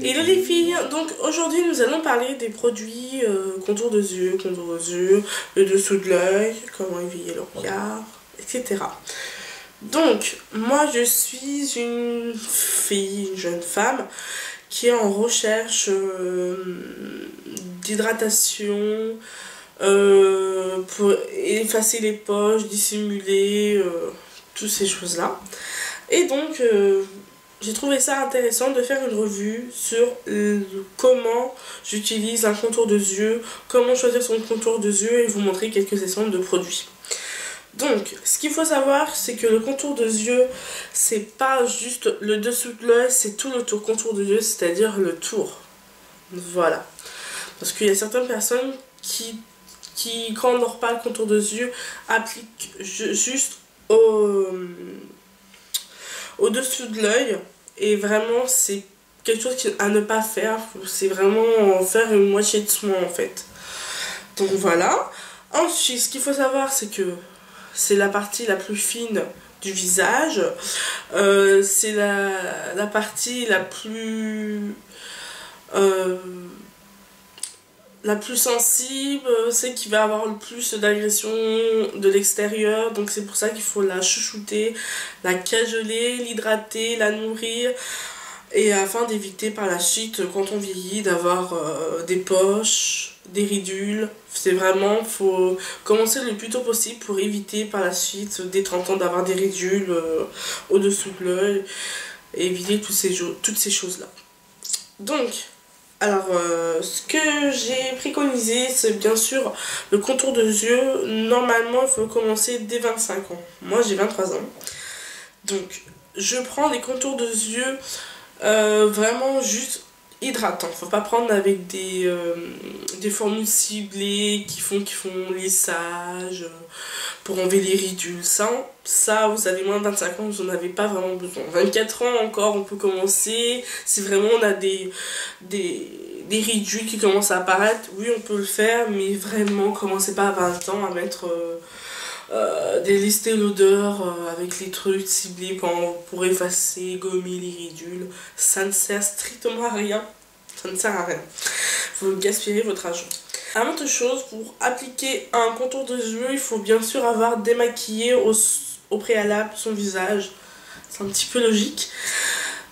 Hello les filles, donc aujourd'hui nous allons parler des produits contour de yeux, le dessous de l'œil, comment éveiller le regard, etc. Donc moi je suis une fille, une jeune femme qui est en recherche d'hydratation pour effacer les poches, dissimuler toutes ces choses là. Et donc j'ai trouvé ça intéressant de faire une revue sur comment j'utilise un contour de yeux, comment choisir son contour de yeux et vous montrer quelques exemples de produits. Donc, ce qu'il faut savoir, c'est que le contour de yeux, c'est pas juste le dessous de l'œil, c'est tout le tour contour de yeux, c'est-à-dire le tour. Voilà. Parce qu'il y a certaines personnes qui quand on leur parle contour de yeux, appliquent juste au-dessous de l'œil, et vraiment c'est quelque chose à ne pas faire, c'est vraiment faire une moitié de soin en fait. Donc voilà. Ensuite, ce qu'il faut savoir, c'est que c'est la partie la plus fine du visage, c'est la partie la plus sensible, c'est qui va avoir le plus d'agression de l'extérieur, donc c'est pour ça qu'il faut la chouchouter, la cajoler, l'hydrater, la nourrir, et afin d'éviter par la suite, quand on vieillit, d'avoir des poches, des ridules. C'est vraiment, faut commencer le plus tôt possible pour éviter par la suite, dès 30 ans, d'avoir des ridules au-dessous de l'œil, et éviter toutes ces choses-là. Donc, alors, ce que j'ai préconisé, c'est bien sûr le contour de yeux. Normalement, il faut commencer dès 25 ans. Moi, j'ai 23 ans. Donc, je prends des contours de yeux vraiment juste hydratants. Faut pas prendre avec des formules ciblées qui font lissage pour enlever les ridules. Ça, vous avez moins de 25 ans, vous n'en avez pas vraiment besoin. 24 ans encore, on peut commencer. Si vraiment on a des ridules qui commencent à apparaître, oui, on peut le faire, mais vraiment, commencez pas à 20 ans à mettre délister l'odeur avec les trucs ciblés pour effacer, gommer les ridules. Ça ne sert strictement à rien. Ça ne sert à rien. Vous gaspillez votre argent. Avant toute chose, pour appliquer un contour de yeux, il faut bien sûr avoir démaquillé au préalable son visage. C'est un petit peu logique.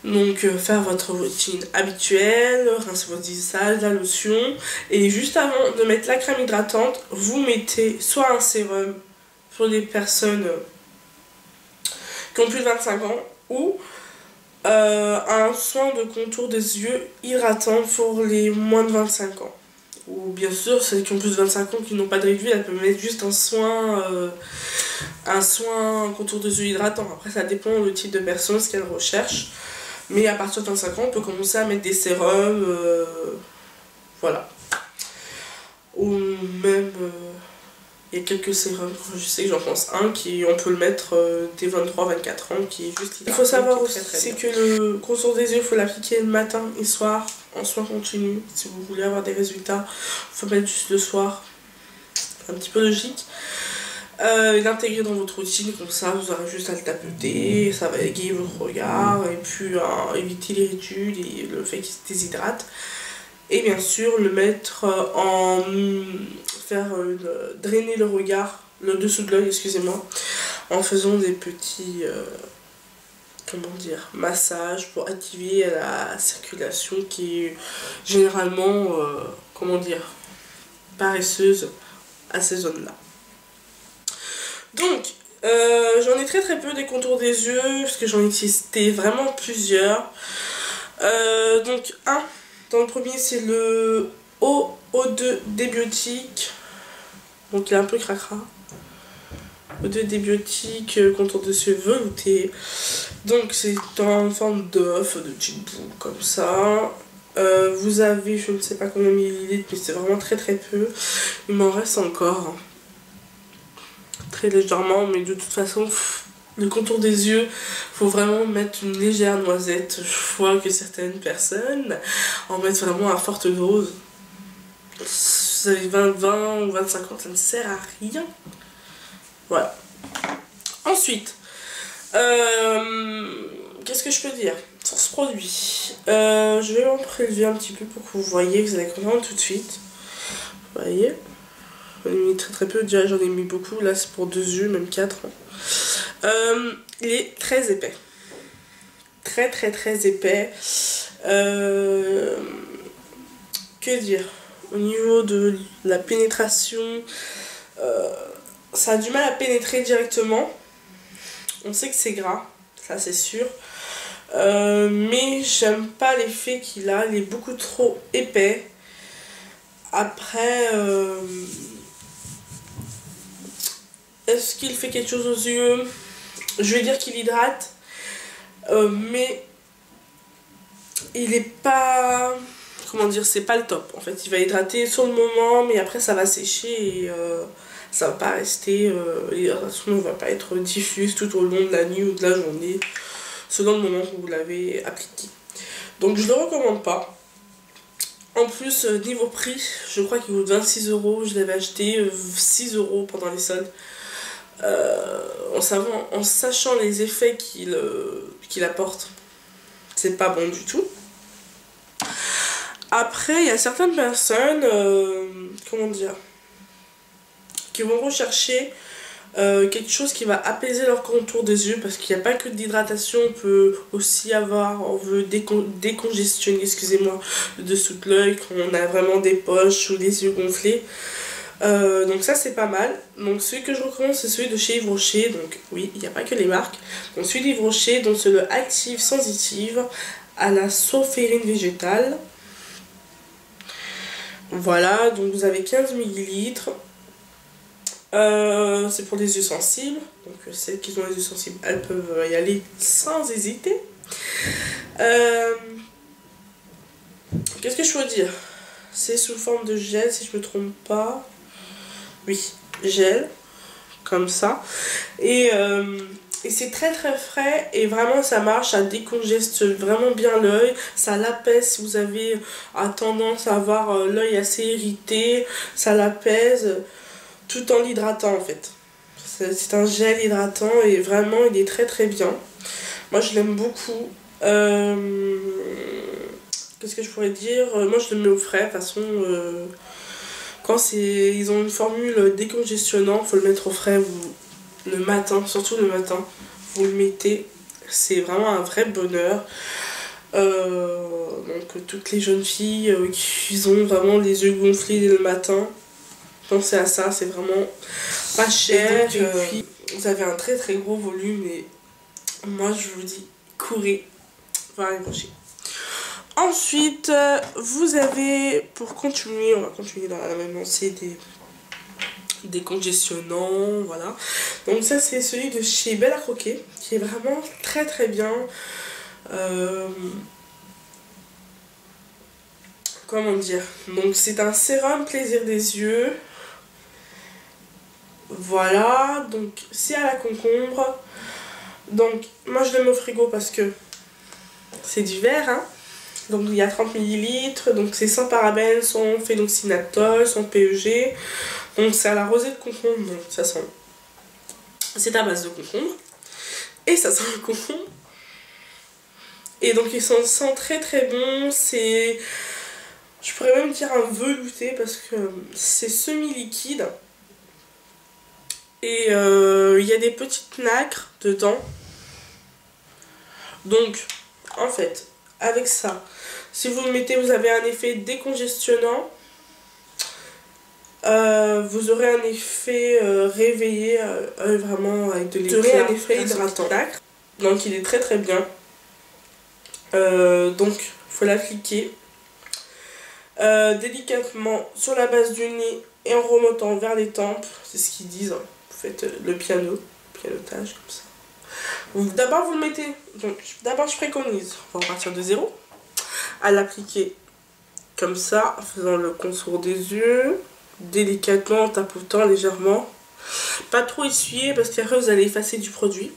Donc faire votre routine habituelle, rincer votre visage, la lotion. Et juste avant de mettre la crème hydratante, vous mettez soit un sérum pour les personnes qui ont plus de 25 ans, ou un soin de contour des yeux hydratant pour les moins de 25 ans. Ou bien sûr, celles qui ont plus de 25 ans qui n'ont pas de ridules, elles peuvent mettre juste un soin contour des yeux hydratant. Après, ça dépend du type de personne, ce qu'elles recherchent. Mais à partir de 25 ans, on peut commencer à mettre des sérums, voilà. Ou même, il y a quelques sérums, je sais que j'en pense un, on peut le mettre dès 23-24 ans, qui est juste... Il faut savoir aussi, c'est que le contour des yeux, il faut l'appliquer le matin et soir, en soin continu. Si vous voulez avoir des résultats, il faut mettre juste le soir. C'est un petit peu logique. L'intégrer dans votre routine, comme ça vous aurez juste à le tapoter, ça va égayer votre regard, et puis éviter les ridules et le fait qu'il se déshydrate. Et bien sûr le mettre drainer le regard, le dessous de l'œil, excusez-moi, en faisant des petits massages pour activer la circulation qui est généralement paresseuse à ces zones là. Donc, j'en ai très peu des contours des yeux, parce que j'en ai testé vraiment plusieurs. Donc, dans le premier, c'est le O2 Débiotique. Donc, il est un peu cracra. O2 Débiotique, contour des yeux velouté. Donc, c'est en forme d'œuf, de petite boule, comme ça. Vous avez, je ne sais pas combien de millilitres, mais c'est vraiment très peu. Il m'en reste encore. Très légèrement, mais de toute façon le contour des yeux, faut vraiment mettre une légère noisette. Je vois que certaines personnes en mettent vraiment à forte dose. Si vous avez 20 ou 25 ans, ça ne sert à rien. Voilà. Ensuite, qu'est-ce que je peux dire sur ce produit? Je vais en prélever un petit peu pour que vous voyez, vous allez comprendre tout de suite. Vous voyez, j'en ai mis très peu, déjà j'en ai mis beaucoup, là c'est pour 2 yeux, même 4. Il est très épais. Très épais. Que dire? Au niveau de la pénétration, ça a du mal à pénétrer directement. On sait que c'est gras, ça c'est sûr. Mais j'aime pas l'effet qu'il a, il est beaucoup trop épais. Après, est-ce qu'il fait quelque chose aux yeux? Je vais dire qu'il hydrate, mais il est pas... Comment dire, c'est pas le top. En fait, il va hydrater sur le moment, mais après ça va sécher et ça va pas rester... l'hydratation ne va pas être diffuse tout au long de la nuit ou de la journée, selon le moment où vous l'avez appliqué. Donc je le recommande pas. En plus, niveau prix, je crois qu'il coûte 26 €. Je l'avais acheté 6 € pendant les soldes. En sachant les effets qu'il apporte, c'est pas bon du tout. Après, il y a certaines personnes, comment dire, qui vont rechercher quelque chose qui va apaiser leur contour des yeux, parce qu'il n'y a pas que de l'hydratation, on peut aussi avoir, on veut décongestionner, excusez-moi, le dessous de l'œil quand on a vraiment des poches ou les yeux gonflés. Donc ça c'est pas mal. Donc celui que je recommande c'est celui de chez Yves Rocher. Donc oui, il n'y a pas que les marques. Donc celui d'Yves Rocher, donc c'est le Active Sensitive à la sulfurine végétale. Voilà, donc vous avez 15 ml. C'est pour les yeux sensibles. Donc celles qui ont les yeux sensibles, elles peuvent y aller sans hésiter. Qu'est-ce que je peux dire? C'est sous forme de gel si je me trompe pas. Oui, gel, comme ça. Et c'est très frais et vraiment ça marche, ça décongeste vraiment bien l'œil, ça l'apaise si vous avez tendance à avoir l'œil assez irrité, ça l'apaise tout en l'hydratant en fait. C'est un gel hydratant et vraiment il est très bien. Moi je l'aime beaucoup. Qu'est-ce que je pourrais dire? Moi je le mets au frais, de toute façon... Quand ils ont une formule décongestionnant, il faut le mettre au frais le matin, surtout le matin. Vous le mettez, c'est vraiment un vrai bonheur. Donc toutes les jeunes filles qui ont vraiment les yeux gonflés le matin, pensez à ça, c'est vraiment pas cher. Et puis vous avez un très gros volume et moi je vous dis, courez, va accrocher. Ensuite, vous avez, pour continuer, on va continuer dans la même lancée des congestionnants, voilà. Donc ça c'est celui de chez Belle à Croquer, qui est vraiment très bien. Comment dire? Donc c'est un sérum plaisir des yeux. Voilà, donc c'est à la concombre. Donc moi je le mets au frigo parce que c'est du verre, hein. Donc il y a 30 ml, donc c'est sans parabènes, sans phénoxynatol, sans PEG. Donc c'est à la rosée de concombre, donc ça sent... C'est à base de concombre. Et ça sent le concombre. Et donc il sent très bon, c'est... Je pourrais même dire un velouté parce que c'est semi-liquide. Et il y a des petites nacres dedans. Donc en fait... Avec ça, si vous le mettez, vous avez un effet décongestionnant. Vous aurez un effet réveillé, vraiment avec de l'éclat. Vous aurez un effet hydratant. Donc il est très bien. Donc il faut l'appliquer délicatement sur la base du nez et en remontant vers les tempes. C'est ce qu'ils disent. Vous faites le pianotage comme ça. D'abord vous le mettez, donc d'abord je préconise, on va partir de 0, à l'appliquer comme ça, en faisant le contour des yeux, délicatement, en tapotant légèrement, pas trop essuyer parce qu'après vous allez effacer du produit,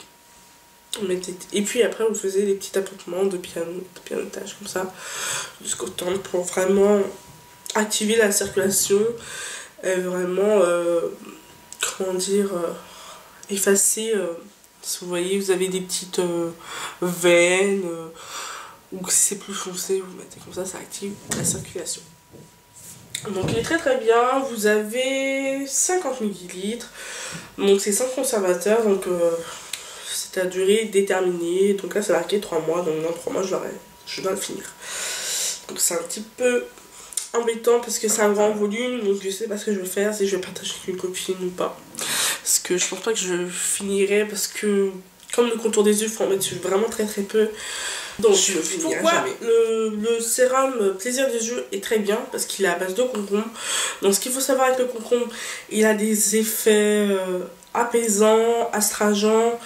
et puis après vous faisiez des petits tapotements de pianotage comme ça, jusqu'au temps pour vraiment activer la circulation, et vraiment, comment dire, effacer Si vous voyez, vous avez des petites veines, ou si c'est plus foncé, vous mettez comme ça active la circulation. Donc il est très très bien, vous avez 50 ml, donc c'est sans conservateur, donc c'est à durée déterminée, donc là c'est marqué 3 mois, donc dans 3 mois je dois le finir. Donc c'est un petit peu embêtant parce que c'est un grand volume, donc je sais pas ce que je vais faire, si je vais partager avec une copine ou pas. Parce que je pense pas que je finirai, parce que comme le contour des yeux, il faut en mettre vraiment très très peu. Donc pourquoi le sérum plaisir des yeux est très bien, parce qu'il est à base de concombre. Donc ce qu'il faut savoir avec le concombre, il a des effets apaisants, astringents,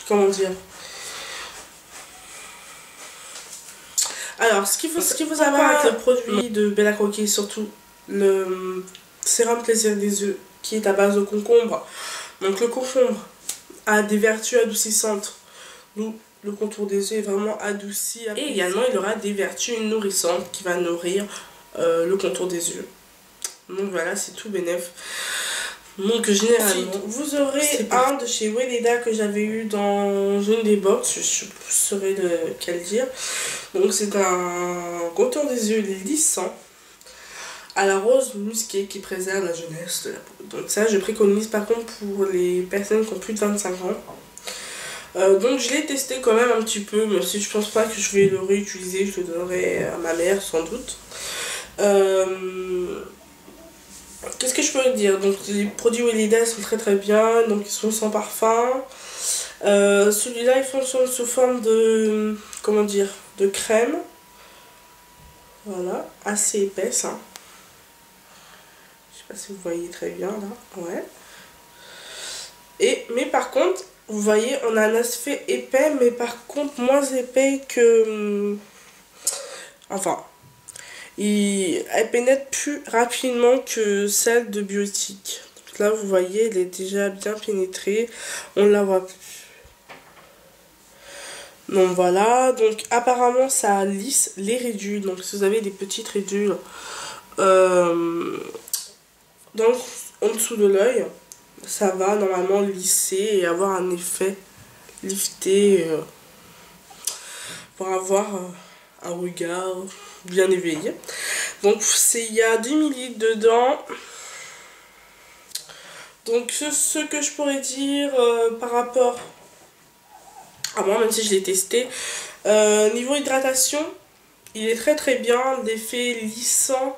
comment dire. Alors ce qu'il faut savoir avec le produit de Bella Croquis, surtout le sérum plaisir des yeux qui est à base de concombre. Donc le concombre a des vertus adoucissantes, d'où le contour des yeux est vraiment adouci. Et également il aura des vertus nourrissantes qui va nourrir le contour des yeux. Donc voilà, c'est tout bénef. Donc généralement, vous aurez un de chez Weleda que j'avais eu dans une des box, je saurais lequel dire. Donc c'est un contour des yeux lissant à la rose musquée qui préserve la jeunesse de la peau. Donc ça je préconise par contre pour les personnes qui ont plus de 25 ans. Donc je l'ai testé quand même un petit peu, mais si je pense pas que je vais le réutiliser, je le donnerai à ma mère sans doute. Qu'est-ce que je peux dire? Donc les produits Weleda sont très très bien, donc ils sont sans parfum. Celui-là il fonctionne sous forme de, comment dire, de crème. Voilà, assez épaisse, hein. Je sais pas si vous voyez très bien là, ouais. Mais par contre, vous voyez, on a un aspect épais, mais par contre moins épais que... Enfin, elle pénètre plus rapidement que celle de Biotique. Donc là, vous voyez, elle est déjà bien pénétrée. On la voit plus. Donc voilà, donc apparemment ça lisse les ridules. Donc si vous avez des petites ridules en dessous de l'œil, ça va normalement lisser et avoir un effet lifté pour avoir un regard bien éveillé. Donc il y a 10 ml dedans. Donc ce que je pourrais dire par rapport à moi, même si je l'ai testé, niveau hydratation, il est très très bien, d'effet lissant.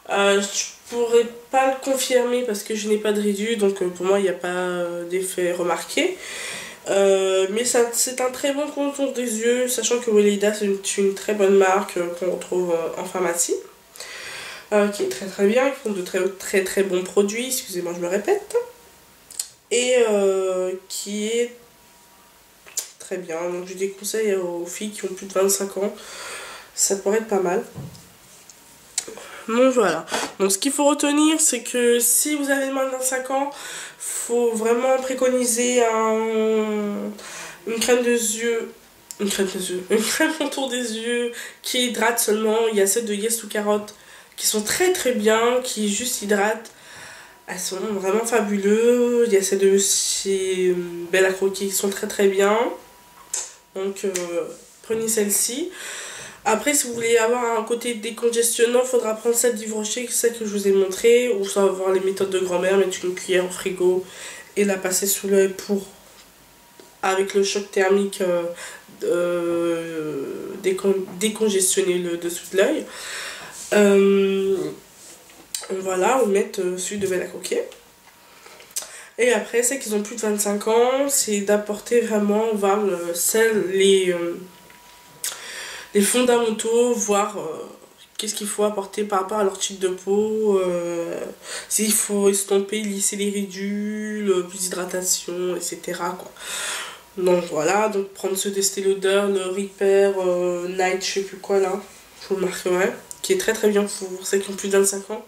Je pourrais pas le confirmer parce que je n'ai pas de ridules, donc pour moi il n'y a pas d'effet remarqué. Mais c'est un très bon contour des yeux, sachant que Weleda c'est une très bonne marque qu'on retrouve en pharmacie, qui est très très bien, ils font de très très bons produits, excusez-moi je me répète, et qui est très bien. Donc je déconseille aux filles qui ont plus de 25 ans, ça pourrait être pas mal. Donc voilà, donc ce qu'il faut retenir, c'est que si vous avez moins de 25 ans, faut vraiment préconiser une crème de yeux, une crème contour des yeux qui hydrate seulement. Il y a celle de Yes to Carotte qui sont très très bien, qui juste hydratent, elles sont vraiment fabuleuses. Il y a celle de chez Bella Croquis qui sont très très bien, donc prenez celle-ci. Après, si vous voulez avoir un côté décongestionnant, il faudra prendre celle d'Yves Rocher, celle que je vous ai montré, ou soit avoir les méthodes de grand-mère, mettre une cuillère au frigo et la passer sous l'œil pour, avec le choc thermique, décongestionner le dessous de l'œil. Voilà, ou mettre celui de Bella Croquis. Et après, celles qui ont plus de 25 ans, c'est d'apporter vraiment, voir les fondamentaux, voir qu'est-ce qu'il faut apporter par rapport à leur type de peau, s'il faut estomper, lisser les ridules, plus d'hydratation, etc. quoi. Donc voilà, donc prendre ce d'Estée Lauder, le Repair Night, je sais plus quoi là, je vous le marquerai, qui est très très bien pour celles qui ont plus de 25 ans.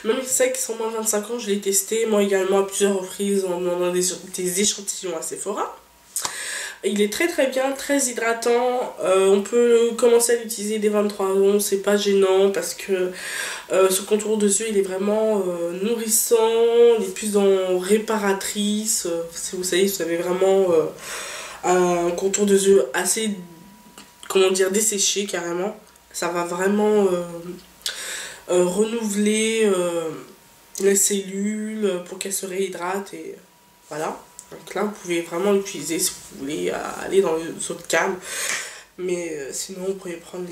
Même celles qui sont moins de 25 ans, je l'ai testé, moi également à plusieurs reprises en demandant des échantillons à Sephora. Il est très très bien, très hydratant. On peut commencer à l'utiliser dès 23 ans, c'est pas gênant parce que ce contour de yeux il est vraiment nourrissant, il est plus en réparatrice. Si vous avez vraiment un contour de yeux assez, comment dire, desséché carrément. Ça va vraiment renouveler les cellules pour qu'elles se réhydratent et voilà. Donc là, vous pouvez vraiment l'utiliser si vous voulez aller dans les autres gammes. Mais sinon, vous pouvez prendre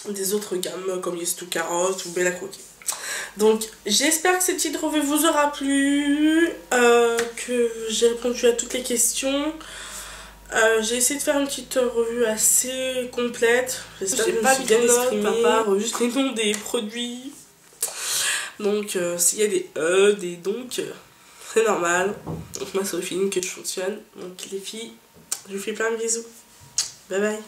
des autres gammes comme Yes to Carrot ou Bella Croquet. Donc, j'espère que cette petite revue vous aura plu, que j'ai répondu à toutes les questions. J'ai essayé de faire une petite revue assez complète. J'espère que je me suis bien exprimée, à part juste les noms des produits. Donc, s'il y a des donc... c'est normal, donc moi c'est au feeling que je fonctionne. Donc les filles, je vous fais plein de bisous. Bye bye.